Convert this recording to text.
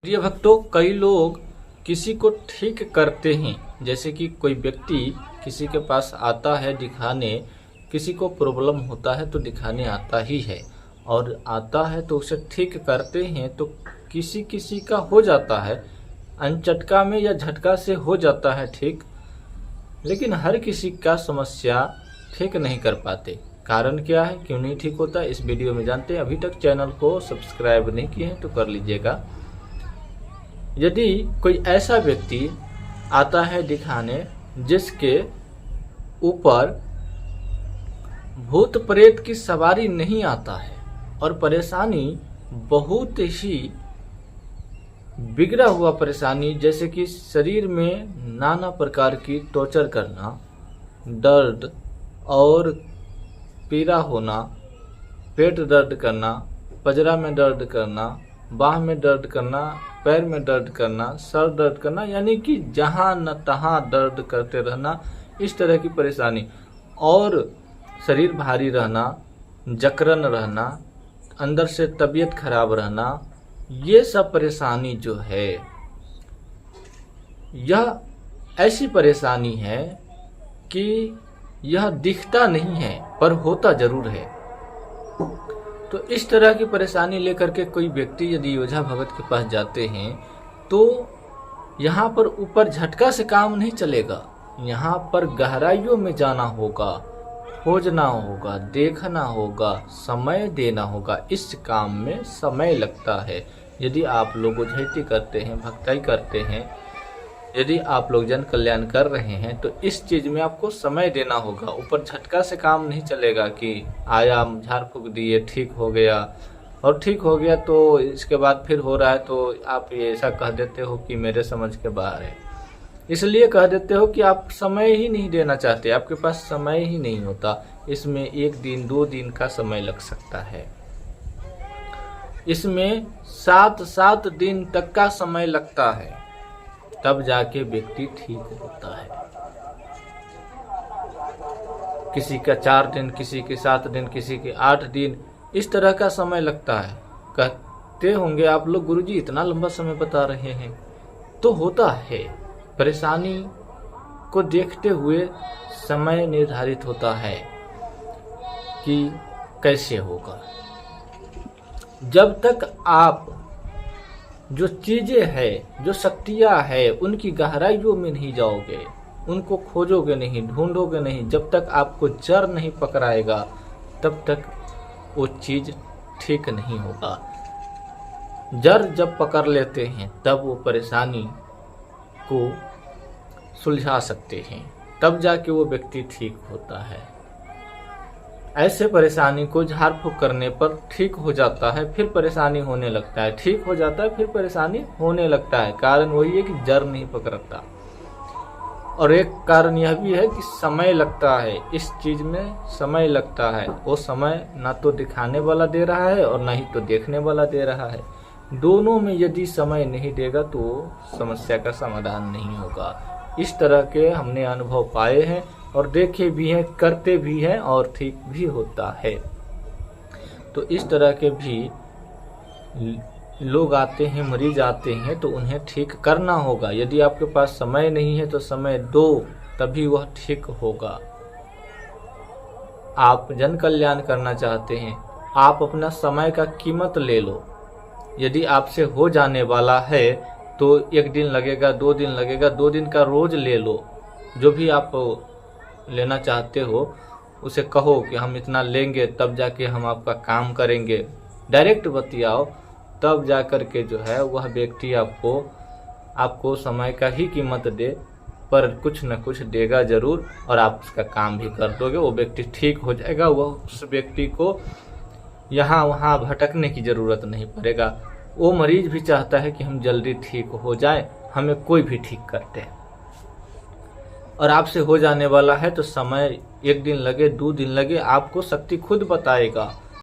प्रिय भक्तों, कई लोग किसी को ठीक करते हैं। जैसे कि कोई व्यक्ति किसी के पास आता है दिखाने, किसी को प्रॉब्लम होता है तो दिखाने आता ही है, और आता है तो उसे ठीक करते हैं तो किसी किसी का हो जाता है, अनचटका में या झटका से हो जाता है ठीक। लेकिन हर किसी का समस्या ठीक नहीं कर पाते। कारण क्या है, क्यों नहीं ठीक होता, इस वीडियो में जानते हैं। अभी तक चैनल को सब्सक्राइब नहीं किए हैं तो कर लीजिएगा। यदि कोई ऐसा व्यक्ति आता है दिखाने जिसके ऊपर भूत प्रेत की सवारी नहीं आता है और परेशानी बहुत ही बिगड़ा हुआ परेशानी, जैसे कि शरीर में नाना प्रकार की टॉर्चर करना, दर्द और पीड़ा होना, पेट दर्द करना, पजरा में दर्द करना, बाह में दर्द करना, पैर में दर्द करना, सर दर्द करना, यानी कि जहां न तहां दर्द करते रहना, इस तरह की परेशानी, और शरीर भारी रहना, जकड़न रहना, अंदर से तबीयत खराब रहना, ये सब परेशानी जो है, यह ऐसी परेशानी है कि यह दिखता नहीं है पर होता जरूर है। तो इस तरह की परेशानी लेकर के कोई व्यक्ति यदि ओझा भगत के पास जाते हैं तो यहाँ पर ऊपर झटका से काम नहीं चलेगा। यहाँ पर गहराइयों में जाना होगा, खोजना होगा, देखना होगा, समय देना होगा। इस काम में समय लगता है। यदि आप लोग ओझैती करते हैं, भक्ताई करते हैं, यदि आप लोग जन कल्याण कर रहे हैं तो इस चीज में आपको समय देना होगा। ऊपर झटका से काम नहीं चलेगा कि आया, झाड़ फूक दिए, ठीक हो गया, और ठीक हो गया तो इसके बाद फिर हो रहा है तो आप ये ऐसा कह देते हो कि मेरे समझ के बाहर है। इसलिए कह देते हो कि आप समय ही नहीं देना चाहते, आपके पास समय ही नहीं होता। इसमें 1 दिन 2 दिन का समय लग सकता है, इसमें 7 दिन तक का समय लगता है, तब जाके व्यक्ति ठीक होता है। किसी का 4 दिन, किसी के 7 दिन, किसी के 8 दिन, इस तरह का समय लगता है। कहते होंगे आप लोग, गुरुजी इतना लंबा समय बता रहे हैं, तो होता है। परेशानी को देखते हुए समय निर्धारित होता है कि कैसे होगा। जब तक आप जो चीजें हैं, जो शक्तियां हैं, उनकी गहराइयों में नहीं जाओगे, उनको खोजोगे नहीं, ढूंढोगे नहीं, जब तक आपको जड़ नहीं पकड़ाएगा तब तक वो चीज ठीक नहीं होगा। जड़ जब पकड़ लेते हैं तब वो परेशानी को सुलझा सकते हैं, तब जाके वो व्यक्ति ठीक होता है। ऐसे परेशानी को झाड़ फूक करने पर ठीक हो जाता है, फिर परेशानी होने लगता है, ठीक हो जाता है, फिर परेशानी होने लगता है। कारण वही है कि जड़ नहीं पकड़ता। और एक कारण यह भी है कि समय लगता है, इस चीज में समय लगता है। वो समय ना तो दिखाने वाला दे रहा है और ना ही तो देखने वाला दे रहा है। दोनों में यदि समय नहीं देगा तो समस्या का समाधान नहीं होगा। इस तरह के हमने अनुभव पाए हैं और देखे भी हैं, करते भी हैं और ठीक भी होता है। तो इस तरह के भी लोग आते हैं, मरीज आते हैं, तो उन्हें ठीक करना होगा। यदि आपके पास समय नहीं है तो समय दो, तभी वह ठीक होगा। आप जन कल्याण करना चाहते हैं, आप अपना समय का कीमत ले लो। यदि आपसे हो जाने वाला है तो 1 दिन लगेगा, 2 दिन लगेगा, 2 दिन का रोज ले लो। जो भी आप लेना चाहते हो उसे कहो कि हम इतना लेंगे, तब जाके हम आपका काम करेंगे। डायरेक्ट बतियाओ, तब जाकर के जो है वह व्यक्ति आपको समय का ही कीमत दे, पर कुछ न कुछ देगा जरूर, और आप उसका काम भी कर दोगे। वो व्यक्ति ठीक हो जाएगा। वह उस व्यक्ति को यहाँ वहाँ भटकने की जरूरत नहीं पड़ेगा। वो मरीज भी चाहता है कि हम जल्दी ठीक हो जाए, हमें कोई भी ठीक करते हैं। और आपसे हो जाने वाला है तो समय 1 दिन लगे, 2 दिन लगे, आपको शक्ति खुद बताएगा